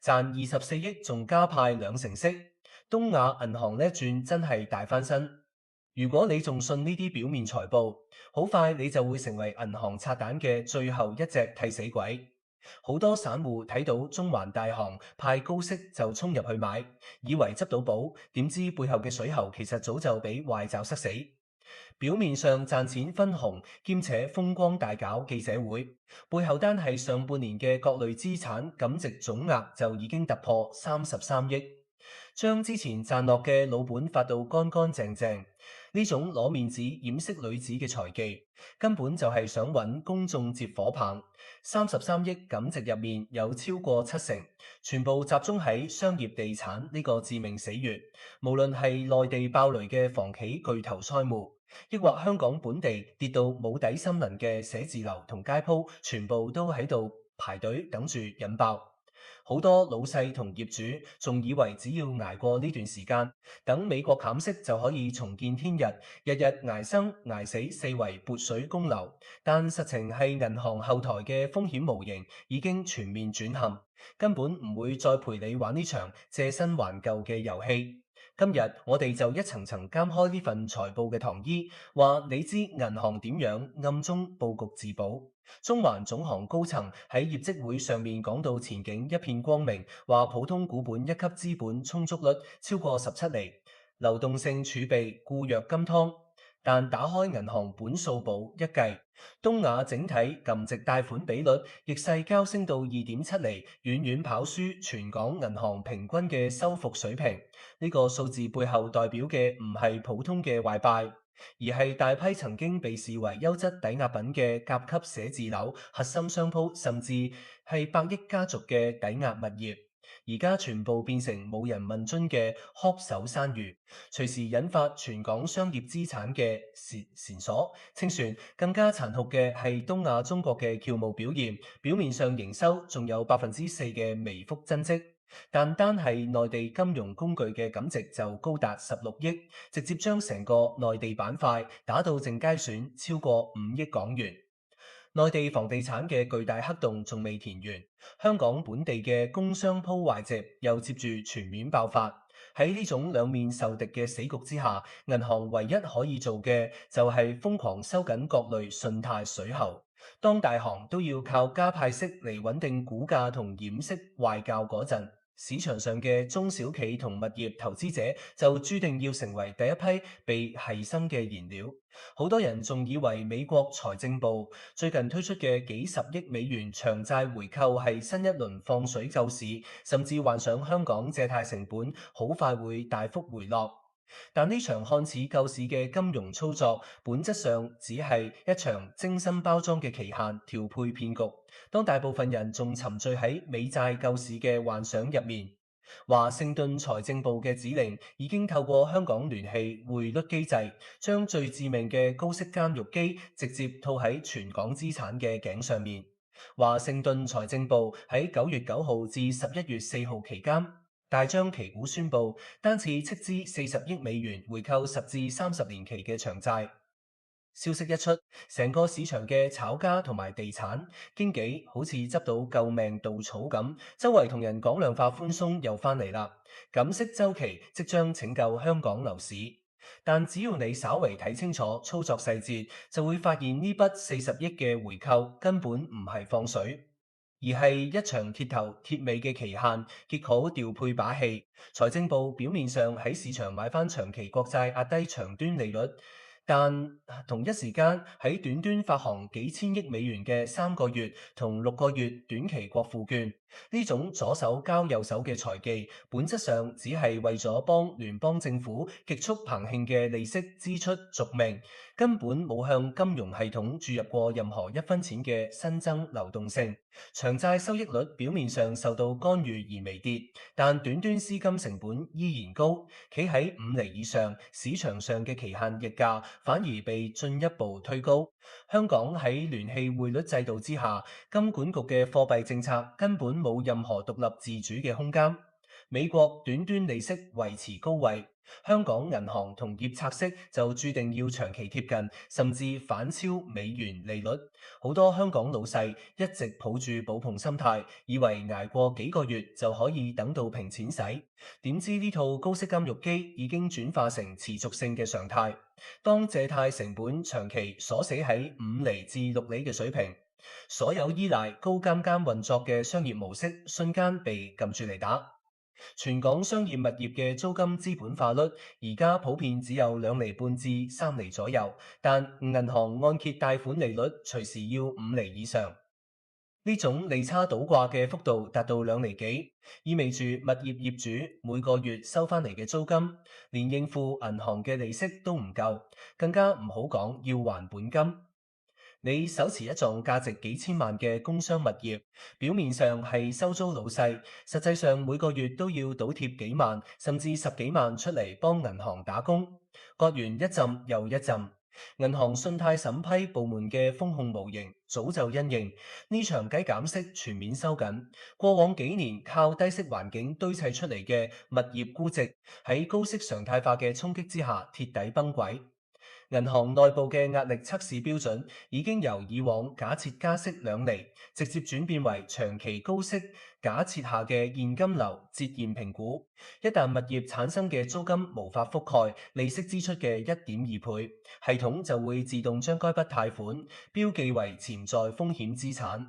賺24億仲加派2成息，東亞銀行呢一轉真係大翻身。如果你仲信呢啲表面財報，好快你就會成為銀行拆彈嘅最後一隻替死鬼。好多散戶睇到中環大行派高息就衝入去買，以為執到寶，點知背後嘅水喉其實早就俾壞爪塞死。表面上賺錢分紅，兼且風光大搞記者會，背後單係上半年嘅各類資產感值總額就已經突破33億，將之前賺落嘅老本發到乾乾淨淨。呢種攞面子掩飾裏子嘅財技，根本就係想揾公眾接火棒。33億感值入面有超過70%，全部集中喺商業地產呢個致命死穴。無論係內地爆雷嘅房企巨頭債務，抑或香港本地跌到冇底森林嘅寫字樓同街鋪，全部都喺度排隊等住引爆。好多老細同業主仲以為只要捱過呢段時間，等美國減息就可以重見天日，日日捱生捱死四圍撥水供樓。但實情係銀行後台嘅風險模型已經全面轉陷，根本唔會再陪你玩呢場借新還舊嘅遊戲。今日我哋就一層層監開呢份財報嘅糖衣，話你知銀行點樣暗中佈局自保。中環總行高層喺業績會上面講到前景一片光明，話普通股本一級資本充足率超過17厘，流動性儲備固若金湯。但打開銀行本數簿一計，東亞整體cầm值貸款比率逆勢飆升到2.7厘，遠遠跑輸全港銀行平均嘅收復水平。呢個數字背後代表嘅唔係普通嘅壞敗，而係大批曾經被視為優質抵押品嘅甲級寫字樓、核心商鋪，甚至係百億家族嘅抵押物業，而家全部變成冇人問津嘅殼手山芋，隨時引發全港商業資產嘅纏鎖清算。更加殘酷嘅係東亞中國嘅僑務表現，表面上營收仲有4%嘅微幅增績，但單係內地金融工具嘅感值就高達16億，直接將成個內地板塊打到淨街損超過5億港元。內地房地產嘅巨大黑洞仲未填完，香港本地嘅工商鋪壞值又接住全面爆發。喺呢種兩面受敵嘅死局之下，銀行唯一可以做嘅就係瘋狂收緊各類信貸水喉。當大行都要靠加派息嚟穩定股價同掩飾壞教嗰陣，市場上嘅中小企同物業投資者就注定要成為第一批被犧牲嘅燃料。好多人仲以為美國財政部最近推出嘅幾十億美元長債回購係新一輪放水救市，甚至幻想香港借貸成本好快會大幅回落。但呢場看似救市嘅金融操作，本質上只係一場精心包裝嘅期限調配騙局。當大部分人仲沉醉喺美債救市嘅幻想入面，華盛頓財政部嘅指令已經透過香港聯繫匯率機制，將最致命嘅高息監獄機直接套喺全港資產嘅頸上面。華盛頓財政部喺9月9號至11月4號期間，大張旗鼓宣布單次斥資40億美元回購10至30年期嘅長債。消息一出，成個市場嘅炒家同埋地產經紀好似執到救命稻草咁，周圍同人講量化寬鬆又返嚟啦，減息週期即將拯救香港樓市。但只要你稍為睇清楚操作細節，就會發現呢筆40億嘅回購根本唔係放水，而係一場鐵頭鐵尾嘅期限結好調配把戲。財政部表面上喺市場買返長期國債壓低長端利率，但同一時間喺短端發行幾千億美元嘅3個月同6個月短期國庫券，呢種左手交右手嘅財技，本質上只係為咗幫聯邦政府極速澎湃嘅利息支出續命，根本冇向金融系統注入過任何一分錢嘅新增流動性。長債收益率表面上受到干預而微跌，但短端資金成本依然高，企喺5厘以上，市場上嘅期限溢價反而被進一步推高。香港喺聯繫匯率制度之下，金管局嘅貨幣政策根本冇任何獨立自主嘅空間。美國短端利息維持高位，香港銀行同業拆息就注定要長期貼近，甚至反超美元利率。好多香港老細一直抱住保蓬心態，以為捱過幾個月就可以等到平錢使，點知呢套高息金融機已經轉化成持續性嘅常態。當借貸成本長期鎖死喺5厘至6厘嘅水平，所有依賴高監監運作嘅商業模式瞬間被撳住嚟打。全港商業物業嘅租金資本化率而家普遍只有2厘半至3厘左右，但銀行按揭貸款利率隨時要5厘以上。呢種利差倒掛嘅幅度達到2厘幾，意味住物業業主每個月收返嚟嘅租金，連應付銀行嘅利息都唔夠，更加唔好講要還本金。你手持一幢價值幾千萬嘅工商物業，表面上係收租老細，實際上每個月都要倒貼幾萬甚至10幾萬出嚟幫銀行打工，割完一陣又一陣。銀行信貸審批部門嘅風控模型早就因應呢場雞減息全面收緊，過往幾年靠低息環境堆砌出嚟嘅物業估值喺高息常態化嘅衝擊之下鐵底崩軌。銀行內部嘅壓力測試標準已經由以往假設加息2厘，直接轉變為長期高息假設下嘅現金流折現評估。一旦物業產生嘅租金無法覆蓋利息支出嘅1.2倍，系統就會自動將該筆貸款標記為潛在風險資產。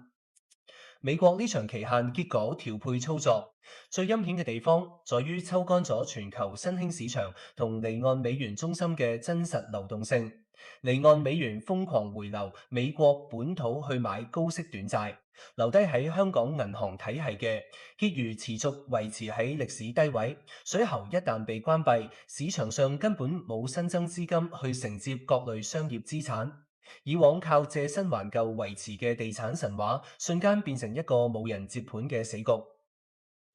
美國呢場期限結果調配操作，最陰險嘅地方在於抽乾咗全球新興市場同離岸美元中心嘅真實流動性。離岸美元瘋狂回流美國本土去買高息短債，留低喺香港銀行體系嘅結餘持續維持喺歷史低位。水喉一旦被關閉，市場上根本冇新增資金去承接各類商業資產。以往靠借新還舊維持嘅地產神話，瞬間變成一個冇人接盤嘅死局。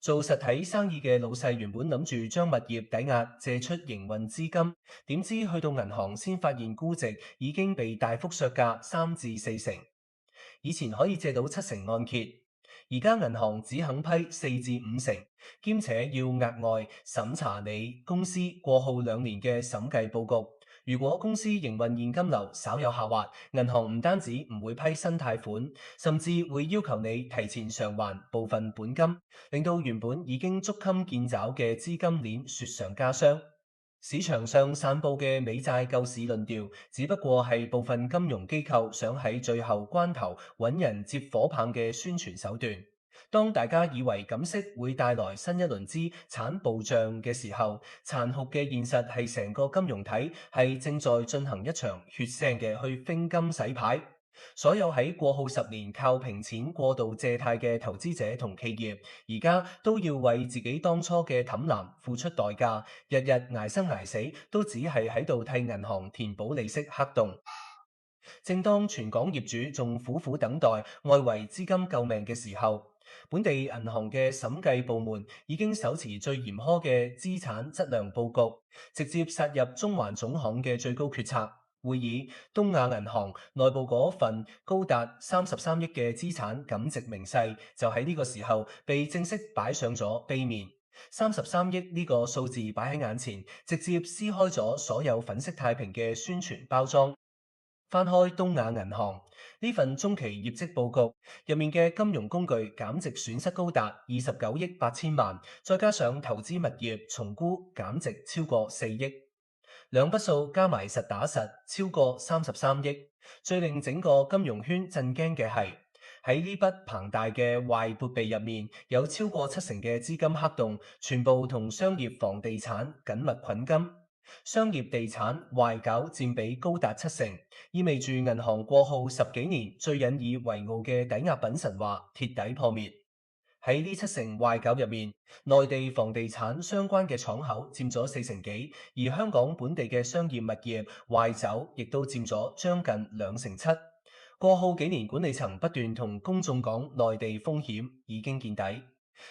做實體生意嘅老細原本諗住將物業抵押借出營運資金，點知去到銀行先發現估值已經被大幅削價3至4成。以前可以借到7成按揭，而家銀行只肯批4至5成，兼且要額外審查你公司過去2年嘅審計報告。如果公司營運現金流稍有下滑，銀行唔單止唔會批新貸款，甚至會要求你提前償還部分本金，令到原本已經捉襟見肘嘅資金鏈雪上加霜。市場上散佈嘅美債救市論調，只不過係部分金融機構想喺最後關頭揾人接火棒嘅宣傳手段。當大家以為減息會帶來新一輪資產暴漲嘅時候，殘酷嘅現實係成個金融體係正在進行一場血腥嘅去揈金洗牌。所有喺過去10年靠平錢過度借貸嘅投資者同企業，而家都要為自己當初嘅貪婪付出代價，日日捱生捱死，都只係喺度替銀行填補利息黑洞。正當全港業主仲苦苦等待外圍資金救命嘅時候，本地銀行嘅審計部門已經手持最嚴苛嘅資產質量報告，直接殺入中環總行嘅最高決策會議。東亞銀行內部嗰份高達33億嘅資產感值明細，就喺呢個時候被正式擺上咗碑面。33億呢個數字擺喺眼前，直接撕開咗所有粉飾太平嘅宣傳包裝。翻開東亞銀行呢份中期業績報告入面嘅金融工具減值損失高達29億8千萬，再加上投資物業重估減值超過4億，兩筆數加埋實打實超過33億。最令整個金融圈震驚嘅係喺呢筆龐大嘅壞撥備入面，有超過70%嘅資金黑洞，全部同商業房地產緊密捆金。商業地產壞攪佔比高達70%，意味住銀行過去10幾年最引以為傲嘅抵押品神話徹底破滅。喺呢70%壞攪入面，內地房地產相關嘅廠口佔咗40%幾，而香港本地嘅商業物業壞走亦都佔咗將近2成7。過去幾年管理層不斷同公眾講內地風險已經見底。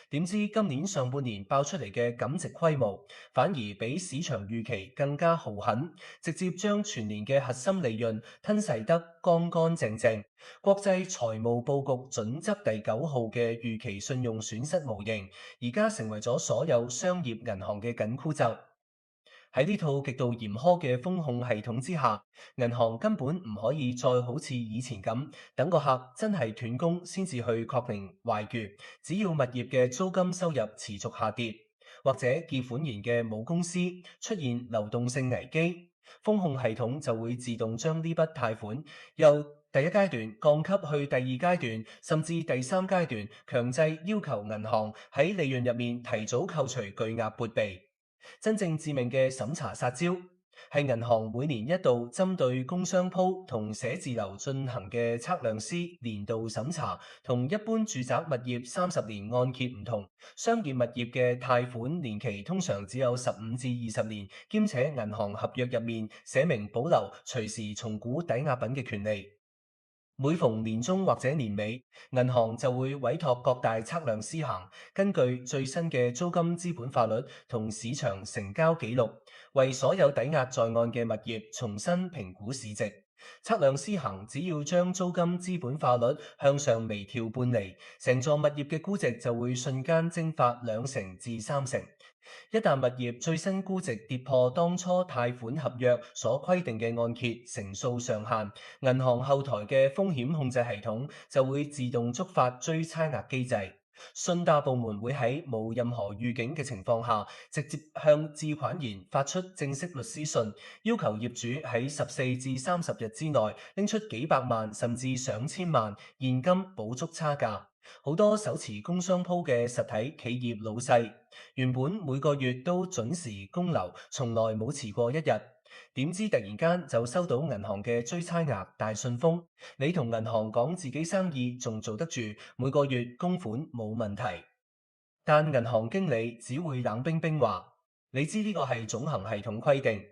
點知今年上半年爆出嚟嘅感值規模，反而比市場預期更加豪狠，直接將全年嘅核心利潤吞噬得乾乾淨淨。國際財務報告準則第9號嘅預期信用損失模型，而家成為咗所有商業銀行嘅緊箍咒。喺呢套極度嚴苛嘅風控系統之下，銀行根本唔可以再好似以前咁，等個客真係斷供先至去確定壞決。只要物業嘅租金收入持續下跌，或者結款前嘅母公司出現流動性危機，風控系統就會自動將呢筆貸款由第一階段降級去第二階段，甚至第三階段，強制要求銀行喺利潤入面提早扣除巨額撥備。真正致命嘅審查殺招，係銀行每年一度針對工商鋪同寫字樓進行嘅測量師年度審查，同一般住宅物業30年按揭唔同，商業物業嘅貸款年期通常只有15至20年，兼且銀行合約入面寫明保留隨時重估抵押品嘅權利。每逢年中或者年尾，銀行就會委託各大測量師行，根據最新嘅租金資本化率同市場成交記錄，為所有抵押在岸嘅物業重新評估市值。測量師行只要將租金資本化率向上微調半厘，成座物業嘅估值就會瞬間蒸發2成至3成。一旦物業最新估值跌破當初貸款合約所規定嘅按揭成數上限，銀行後台嘅風險控制系統就會自動觸發追差額機制。信貸部門會喺冇任何預警嘅情況下，直接向置款人發出正式律師信，要求業主喺14至30日之內拎出幾百萬甚至上千萬現金補足差價。好多手持工商鋪嘅實體企業老細，原本每個月都準時供樓，從來冇遲過一日，點知突然間就收到銀行嘅追差額大信封。你同銀行講自己生意仲做得住，每個月供款冇問題，但銀行經理只會冷冰冰話：你知呢個係總行系統規定。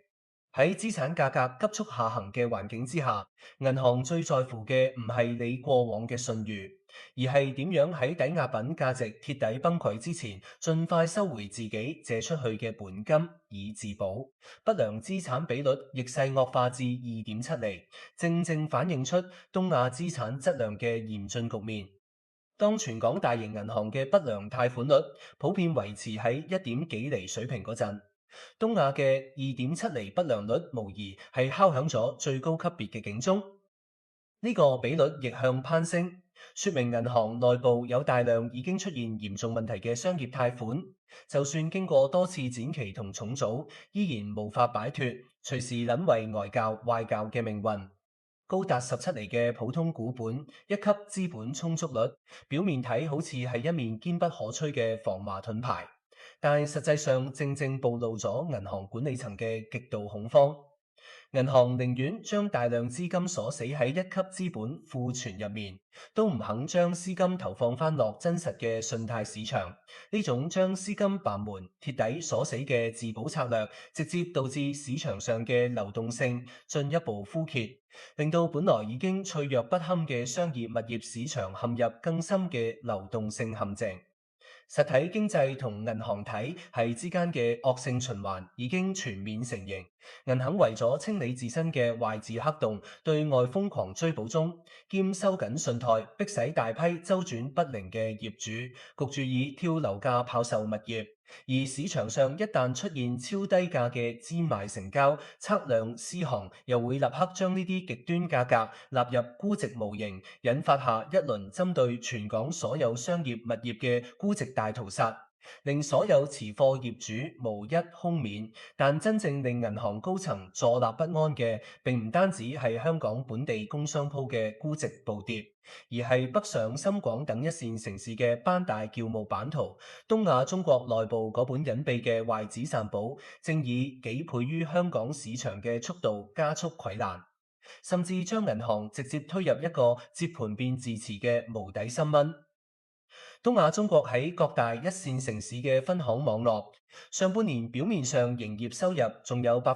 喺資產價格急速下行嘅環境之下，銀行最在乎嘅唔係你過往嘅信譽，而係點樣喺抵押品價值徹底崩潰之前，盡快收回自己借出去嘅本金以自保。不良資產比率逆勢惡化至2.7厘，正正反映出東亞資產質量嘅嚴峻局面。當全港大型銀行嘅不良貸款率普遍維持喺1點幾厘水平嗰陣，東亞嘅2.7厘不良率無疑係敲響咗最高級別嘅警鐘。呢個比率逆向攀升，說明銀行內部有大量已經出現嚴重問題嘅商業貸款，就算經過多次展期同重組，依然無法擺脫隨時淪為呆教壞教嘅命運。高達17厘嘅普通股本一級資本充足率，表面睇好似係一面堅不可摧嘅防麻盾牌，但實際上正正暴露咗銀行管理層嘅極度恐慌。銀行寧願將大量資金鎖死喺一級資本庫存入面，都唔肯將資金投放翻落真實嘅信貸市場。呢種將資金閂門鐵底鎖死嘅自保策略，直接導致市場上嘅流動性進一步枯竭，令到本來已經脆弱不堪嘅商業物業市場陷入更深嘅流動性陷阱。實體經濟同銀行體系之間嘅惡性循環已經全面成型，銀行為咗清理自身嘅壞字黑洞，對外瘋狂追補中，兼收緊信貸，迫使大批周轉不靈嘅業主焗住以跳樓價拋售物業。而市場上一旦出現超低價嘅賤賣成交，測量師行又會立刻將呢啲極端價格納入估值模型，引發下一輪針對全港所有商業物業嘅估值大屠殺，令所有持貨業主無一幸免。但真正令銀行高層坐立不安嘅，並唔單止係香港本地工商鋪嘅估值暴跌，而係北上深廣等一線城市嘅班大叫冒版圖。東亞中國內部嗰本隱秘嘅壞紙散簿，正以幾倍於香港市場嘅速度加速潰爛，甚至將銀行直接推入一個接盤變字詞嘅無底深淵。東亞中國喺各大一線城市嘅分行網絡，上半年表面上營業收入仲有4%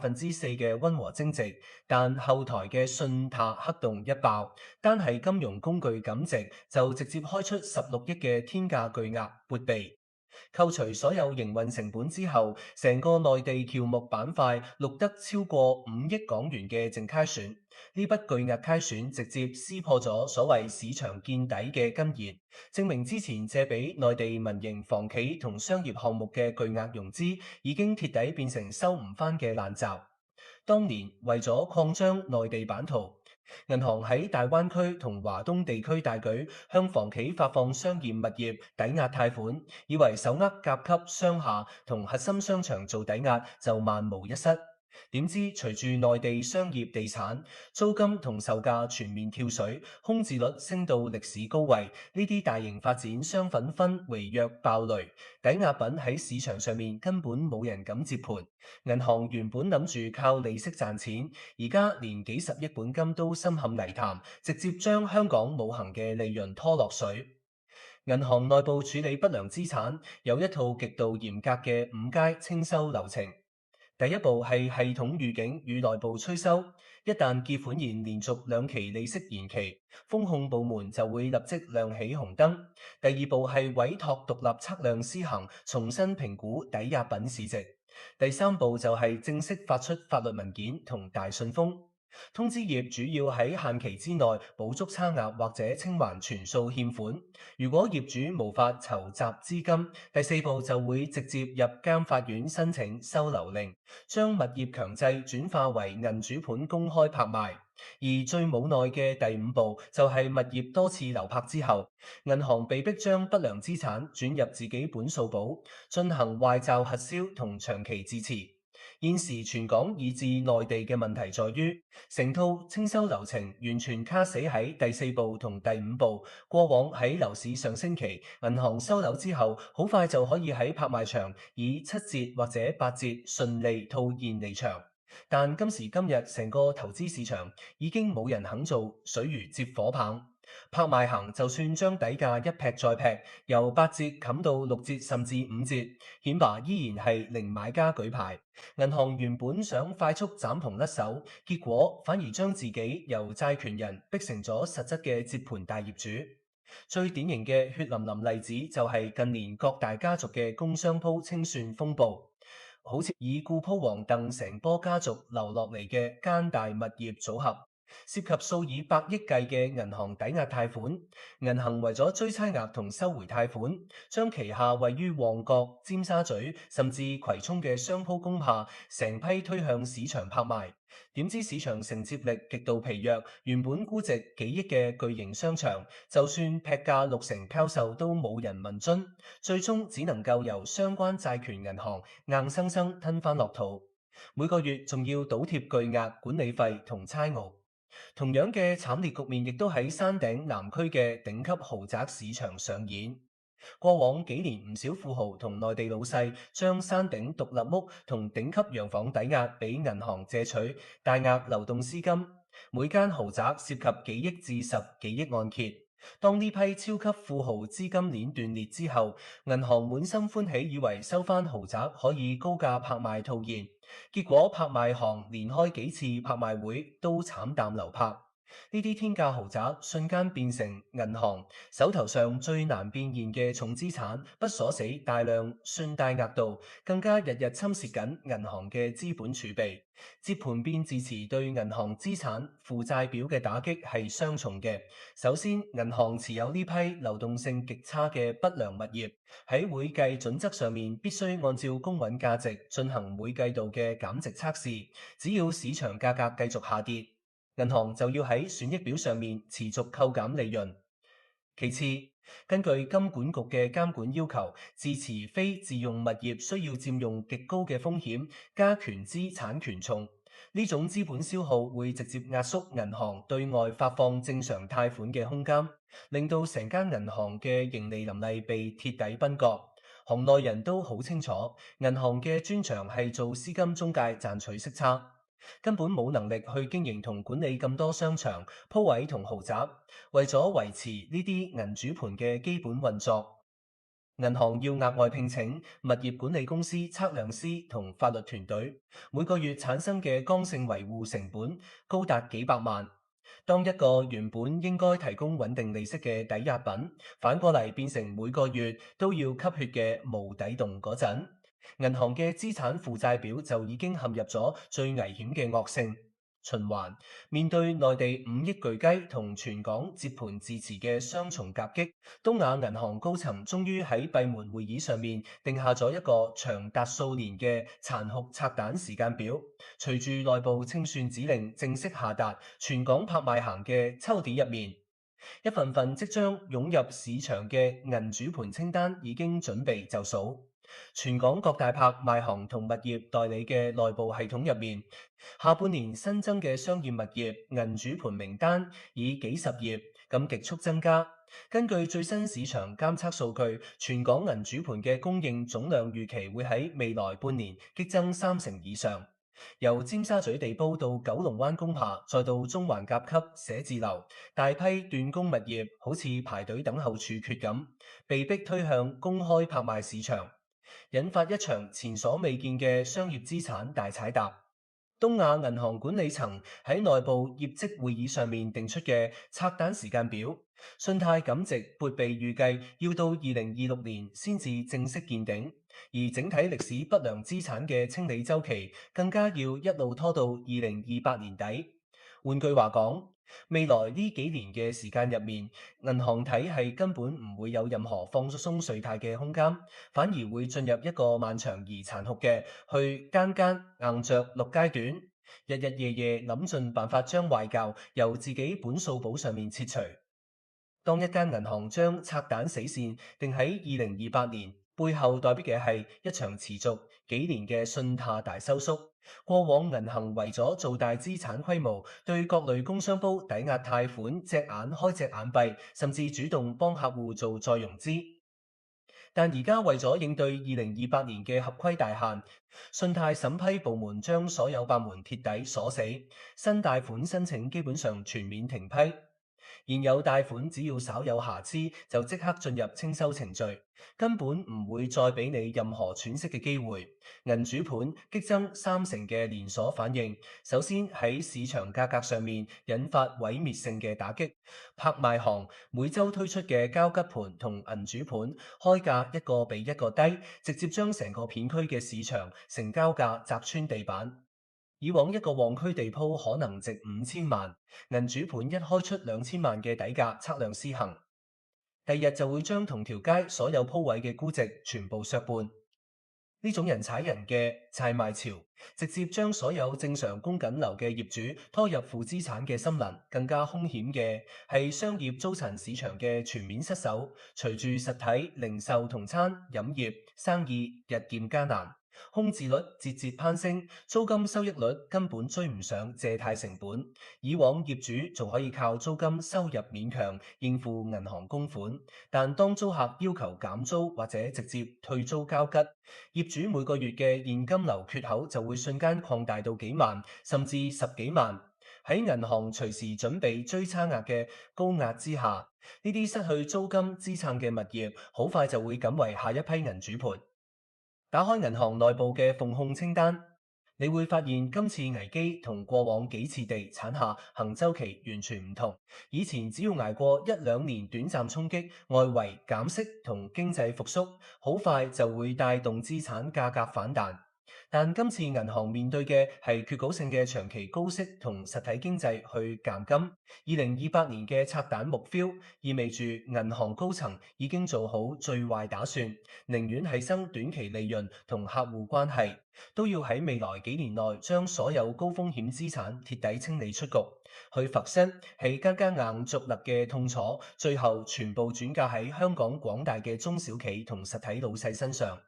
嘅溫和增值，但後台嘅信貸黑洞一爆，單係金融工具感值就直接開出16億嘅天價巨額撥備。扣除所有營運成本之後，成個內地僑目板塊錄得超過5億港元嘅淨虧損。呢筆巨額虧損直接撕破咗所謂市場見底嘅根源，證明之前借俾內地民營房企同商業項目嘅巨額融資已經鐵底變成收唔返嘅爛債。當年為咗擴張內地版圖，銀行喺大灣區同華東地區大舉向房企發放商業物業抵押貸款，以為手握甲級商廈同核心商場做抵押就萬無一失。點知隨住內地商業地產租金同售價全面跳水，空置率升到歷史高位，呢啲大型發展商紛紛違約爆雷，抵押品喺市場上面根本冇人敢接盤。銀行原本諗住靠利息賺錢，而家連幾十億本金都深陷泥潭，直接將香港冇形嘅利潤拖落水。銀行內部處理不良資產有一套極度嚴格嘅5階清收流程。第一步係系統預警與內部催收，一旦結款前連續2期利息延期，風控部門就會立即亮起紅燈。第二步係委託獨立測量師行重新評估抵押品市值。第三步就係正式發出法律文件同大信封，通知業主要喺限期之內補足差額或者清還全數欠款。如果業主無法籌集資金，第四步就會直接入監法院申請收留令，將物業強制轉化為銀主盤公開拍賣。而最無奈嘅第五步就係物業多次流拍之後，銀行被迫將不良資產轉入自己本數簿，進行壞帳核銷同長期自持。現時全港以至內地嘅問題在於，成套清收流程完全卡死喺第四步同第五步。過往喺樓市上升期，銀行收樓之後，好快就可以喺拍賣場以7折或者8折順利套現離場。但今時今日，成個投資市場已經冇人肯做水魚接火棒。拍賣行就算將底價一劈再劈，由8折冚到6折甚至5折，顯白依然係零買家舉牌。銀行原本想快速斬篷甩手，結果反而將自己由債權人逼成咗實質嘅接盤大業主。最典型嘅血淋淋例子就係近年各大家族嘅工商鋪清算風暴。好似以故鋪王鄧成波家族留落嚟嘅奸大物業組合，涉及數以百億計嘅銀行抵押貸款。銀行為咗追差額同收回貸款，將旗下位於旺角、尖沙咀甚至葵涌嘅商鋪工廈成批推向市場拍賣。點知市場承接力極度疲弱，原本估值幾億嘅巨型商場，就算劈價60%拋售都冇人問津，最終只能夠由相關債權銀行硬生生吞返落肚，每個月仲要倒貼巨額管理費同差額。同樣嘅慘烈局面亦都喺山頂南區嘅頂級豪宅市場上演。過往幾年，唔少富豪同內地老細將山頂獨立屋同頂級洋房抵押俾銀行借取大額流動資金，每間豪宅涉及幾億至10幾億按揭。當呢批超級富豪資金鏈斷裂之後，銀行滿心歡喜，以為收翻豪宅可以高價拍賣套現，結果拍賣行連開幾次拍賣會都慘淡流拍。呢啲天價豪宅瞬間變成銀行手頭上最難變現嘅重資產，不鎖死大量信貸額度，更加日日侵蝕緊銀行嘅資本儲備。接盤變字詞對銀行資產負債表嘅打擊係雙重嘅。首先，銀行持有呢批流動性極差嘅不良物業，喺會計準則上面必須按照公允價值進行每季度嘅減值測試，只要市場價格繼續下跌，銀行就要喺損益表上面持續扣減利潤。其次，根據金管局嘅監管要求，自持非自用物業需要佔用極高嘅風險，加權資產權重。呢種資本消耗會直接壓縮銀行對外發放正常貸款嘅空間，令到成間銀行嘅盈利能力被鐵底崩割。行內人都好清楚，銀行嘅專長係做資金中介賺取息差。根本冇能力去經營同管理咁多商場、鋪位同豪宅。為咗維持呢啲銀主盤嘅基本運作，銀行要額外聘請物業管理公司、測量師同法律團隊，每個月產生嘅剛性維護成本高達幾百萬。當一個原本應該提供穩定利息嘅抵押品，反過嚟變成每個月都要吸血嘅無底洞嗰陣，銀行嘅資產負債表就已經陷入咗最危險嘅惡性循環。面對內地5億巨雞同全港接盤自持嘅雙重夾擊，東亞銀行高層終於喺閉門會議上面定下咗一個長達數年嘅殘酷拆彈時間表。隨住內部清算指令正式下達，全港拍賣行嘅抽屉入面，一份份即將湧入市場嘅銀主盤清單已經準備就緒。全港各大拍賣行同物業代理嘅內部系統入面，下半年新增嘅商業物業銀主盤名單以幾十頁咁極速增加。根據最新市場監測數據，全港銀主盤嘅供應總量預期會喺未來半年激增30%以上。由尖沙咀地煲到九龍灣工廈，再到中環甲級寫字樓，大批斷供物業好似排隊等候處決咁，被迫推向公開拍賣市場，引發一場前所未見嘅商業資產大踩踏。東亞銀行管理層喺內部業績會議上面定出嘅拆彈時間表，信貸感值撥備預計要到2026年先至正式見頂，而整體歷史不良資產嘅清理週期更加要一路拖到2028年底。換句話講，未來呢幾年嘅時間入面，銀行體系根本唔會有任何放鬆稅貸嘅空間，反而會進入一個漫長而殘酷嘅去間間硬着陸階段，日日夜夜諗盡辦法將壞覺由自己本數簿上面切除。當一間銀行將拆彈死線定喺2028年，背後代表嘅係一場持續幾年嘅信貸大收縮。過往銀行為咗做大資產規模，對各類工商鋪抵押貸款隻眼開隻眼閉，甚至主動幫客戶做再融資。但而家為咗應對2028年嘅合規大限，信貸審批部門將所有八門鐵底鎖死，新貸款申請基本上全面停批。現有貸款只要稍有瑕疵，就即刻進入清收程序，根本唔會再俾你任何喘息嘅機會。銀主盤激增30%嘅連鎖反應，首先喺市場價格上面引發毀滅性嘅打擊。拍賣行每週推出嘅交吉盤同銀主盤開價一個比一個低，直接將成個片區嘅市場成交價砸穿地板。以往一個旺區地鋪可能值5000萬，銀主盤一開出2000萬嘅底價，測量施行，第日就會將同條街所有鋪位嘅估值全部削半。呢種人踩人嘅債賣潮，直接將所有正常供緊樓嘅業主拖入負資產嘅森林。更加兇險嘅係商業租賃市場嘅全面失守，隨住實體零售同餐飲業生意日漸艱難，空置率節節攀升，租金收益率根本追唔上借貸成本。以往業主仲可以靠租金收入勉強應付銀行供款，但當租客要求減租或者直接退租交吉，業主每個月嘅現金流缺口就會瞬間擴大到幾萬甚至10幾萬。喺銀行隨時準備追差額嘅高壓之下，呢啲失去租金支撐嘅物業，好快就會趕為下一批銀主盤。打開銀行內部嘅奉控清單，你會發現今次危機同過往幾次地產下行週期完全唔同。以前只要捱過1-2年短暫衝擊，外圍減息同經濟復甦，好快就會帶動資產價格反彈。但今次銀行面對嘅係決稿性嘅長期高息同實體經濟去減金。2028年嘅拆彈目標意味住銀行高層已經做好最壞打算，寧願犧牲短期利潤同客戶關係，都要喺未來幾年內將所有高風險資產徹底清理出局，去罰身係間間硬着力嘅痛楚，最後全部轉嫁喺香港廣大嘅中小企同實體老細身上。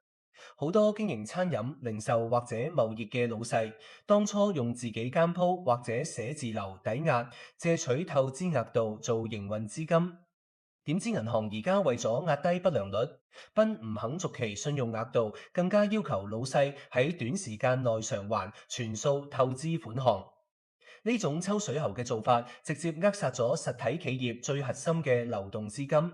好多經營餐飲、零售或者貿易嘅老細，當初用自己間鋪或者寫字樓抵押，借取透支額度做營運資金。點知銀行而家為咗壓低不良率，不唔肯續期信用額度，更加要求老細喺短時間內償還全數透支款項。呢種抽水喉嘅做法，直接扼殺咗實體企業最核心嘅流動資金，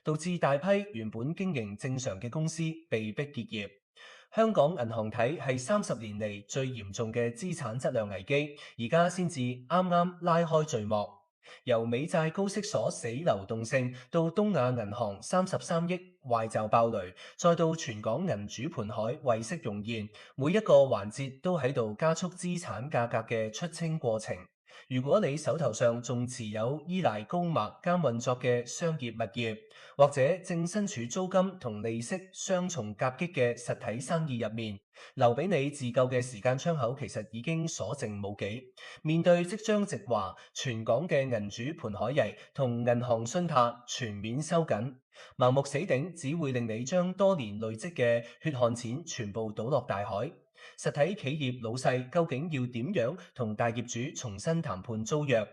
導致大批原本經營正常嘅公司被迫結業。香港銀行體係30年嚟最嚴重嘅資產質量危機，而家先至啱啱拉開序幕。由美債高息所死流動性，到東亞銀行33億壞賬爆雷，再到全港銀主盤海為息湧現，每一個環節都喺度加速資產價格嘅出清過程。如果你手頭上仲持有依賴高額監運作嘅商業物業，或者正身處租金同利息雙重夾擊嘅實體生意入面，留俾你自救嘅時間窗口其實已經所剩無幾。面對即將直華全港嘅銀主盤海危同銀行信貸全面收緊，盲目死頂只會令你將多年累積嘅血汗錢全部倒落大海。實體企業老細究竟要點樣同大業主重新談判租約？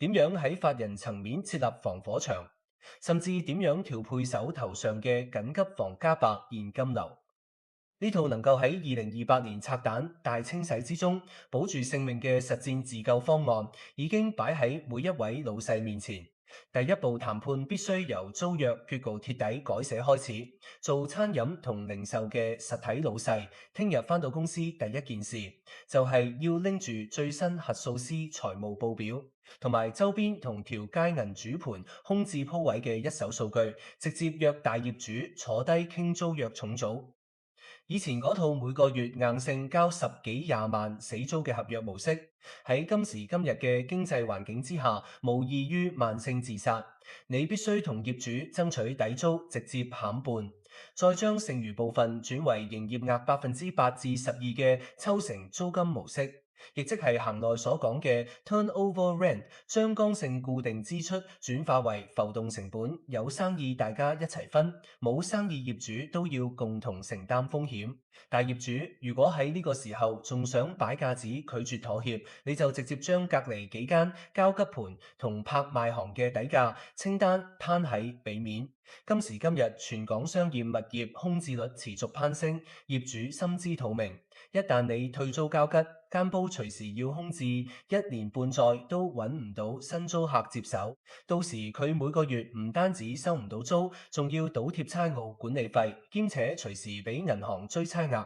點樣喺法人層面設立防火牆？甚至點樣調配手頭上嘅緊急防家白現金流？呢套能夠喺2028年拆彈大清洗之中保住性命嘅實戰自救方案，已經擺喺每一位老細面前。第一步談判必須由租約決告徹底改寫開始。做餐飲同零售嘅實體老細，聽日返到公司第一件事就係要拎住最新核數師財務報表，同埋周邊同條街銀主盤空置鋪位嘅一手數據，直接約大業主坐低傾租約重組。以前嗰套每個月硬性交10幾20萬死租嘅合約模式，喺今時今日嘅經濟環境之下，無異於慢性自殺。你必須同業主爭取底租直接減半，再將剩餘部分轉為營業額8%至12%嘅抽成租金模式。亦即係行內所講嘅 turnover rent，將剛性固定支出轉化為浮動成本，有生意大家一齊分，冇生意業主都要共同承擔風險。大業主如果喺呢個時候仲想擺架子拒絕妥協，你就直接將隔離幾間交吉盤同拍賣行嘅底價清單攤喺俾面。今時今日，全港商業物業空置率持續攀升，業主心知肚明。一旦你退租交吉，間鋪隨時要空置1年半載都揾唔到新租客接手，到時佢每個月唔單止收唔到租，仲要倒貼差餉管理費，兼且隨時俾銀行追差額，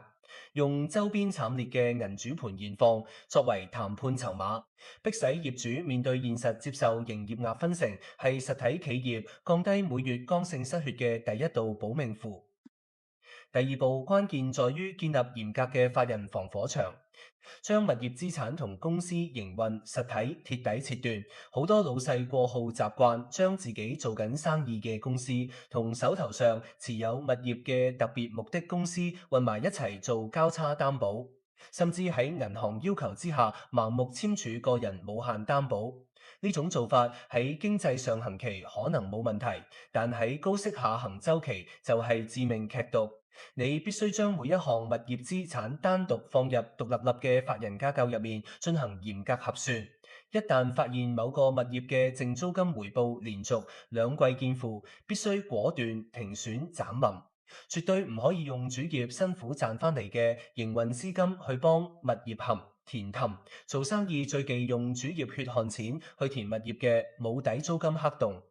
用周邊慘烈嘅銀主盤現況作為談判籌碼，迫使業主面對現實接受營業額分成，係實體企業降低每月剛性失血嘅第一道保命符。第二步關鍵在於建立嚴格嘅法人防火牆，將物業資產同公司營運實體徹底切斷。好多老細過號習慣將自己做緊生意嘅公司同手頭上持有物業嘅特別目的公司混埋一齊做交叉擔保，甚至喺銀行要求之下盲目簽署個人無限擔保。呢種做法喺經濟上行期可能冇問題，但喺高息下行週期就係致命劇毒。你必須將每一項物業資產單獨放入獨立立嘅法人架構入面進行嚴格核算。一旦發現某個物業嘅淨租金回報連續2季見負，必須果斷停損斬纜，絕對唔可以用主業辛苦賺翻嚟嘅營運資金去幫物業填氹。做生意最忌用主業血汗錢去填物業嘅冇底租金黑洞。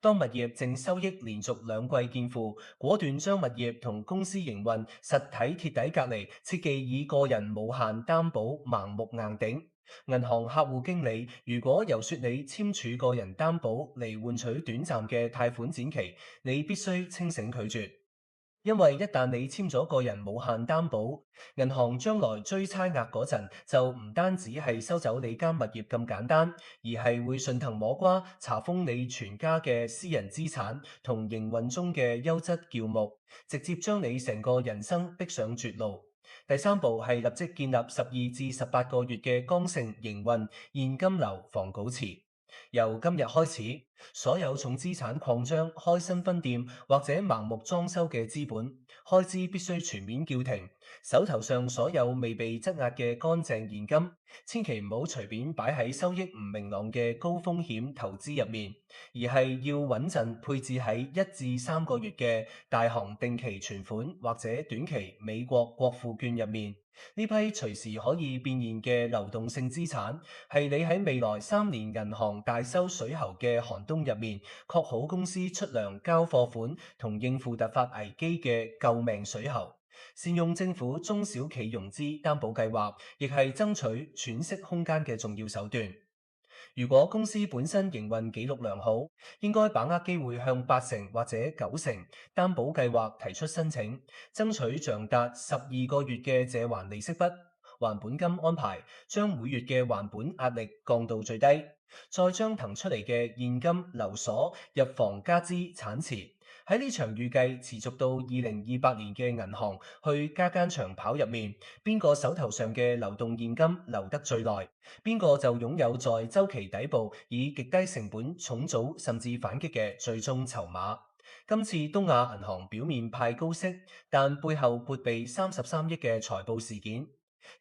當物業淨收益連續2季見負，果斷將物業同公司營運實體貼底隔離，切忌以個人無限擔保盲目硬頂。銀行客戶經理如果遊說你簽署個人擔保嚟換取短暫嘅貸款展期，你必須清醒拒絕。因為一旦你簽咗個人無限擔保，銀行將來追差額嗰陣，就唔單止係收走你間物業咁簡單，而係會順藤摸瓜查封你全家嘅私人資產同營運中嘅優質喬木，直接將你成個人生逼上絕路。第三步係立即建立12至18個月嘅剛性營運現金流防稿池。由今日開始，所有重資產擴張、開新分店或者盲目裝修嘅資本開支必須全面叫停。手頭上所有未被質押嘅乾淨現金，千祈唔好隨便擺喺收益唔明朗嘅高風險投資入面，而係要穩陣配置喺1至3個月嘅大行定期存款或者短期美國國庫券入面。呢批隨時可以變現嘅流動性資產，係你喺未來3年銀行大收水喉嘅寒冬入面，確保公司出糧交貨款同應付突發危機嘅救命水喉。善用政府中小企融資擔保計劃，亦係爭取喘息空間嘅重要手段。如果公司本身營運記錄良好，應該把握機會向8成或者9成擔保計劃提出申請，爭取長達12個月嘅借還利息不還本金安排，將每月嘅還本壓力降到最低，再將騰出嚟嘅現金留所入房加資產池。喺呢場預計持續到2028年嘅銀行去加間長跑入面，邊個手頭上嘅流動現金留得最耐，邊個就擁有在周期底部以極低成本重組甚至反擊嘅最終籌碼。今次東亞銀行表面派高息，但背後撥備33億嘅財報事件，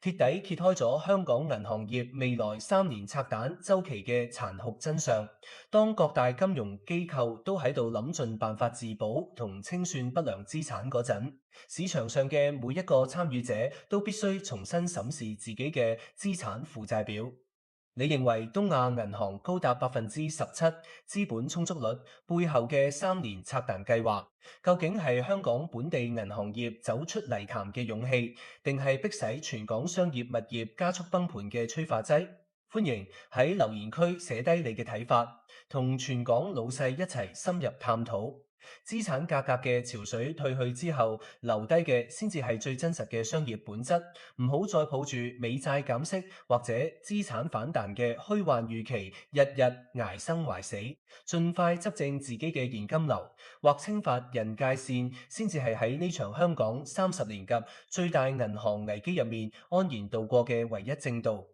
徹底揭開咗香港銀行業未來3年拆彈周期嘅殘酷真相。當各大金融機構都喺度諗盡辦法自保同清算不良資產嗰陣，市場上嘅每一個參與者都必須重新審視自己嘅資產負債表。你認為東亞銀行高達17%資本充足率背後嘅3年拆彈計劃，究竟係香港本地銀行業走出泥潭嘅勇氣，定係迫使全港商業物業加速崩盤嘅催化劑？歡迎喺留言區寫低你嘅睇法，同全港老細一齊深入探討。資產價格嘅潮水退去之後，留低嘅先至係最真實嘅商業本質。唔好再抱住美債減息或者資產反彈嘅虛幻預期，日日捱生懷死。盡快執正自己嘅現金流，劃清法人界線，先至係喺呢場香港30年嘅最大銀行危機入面安然度過嘅唯一正道。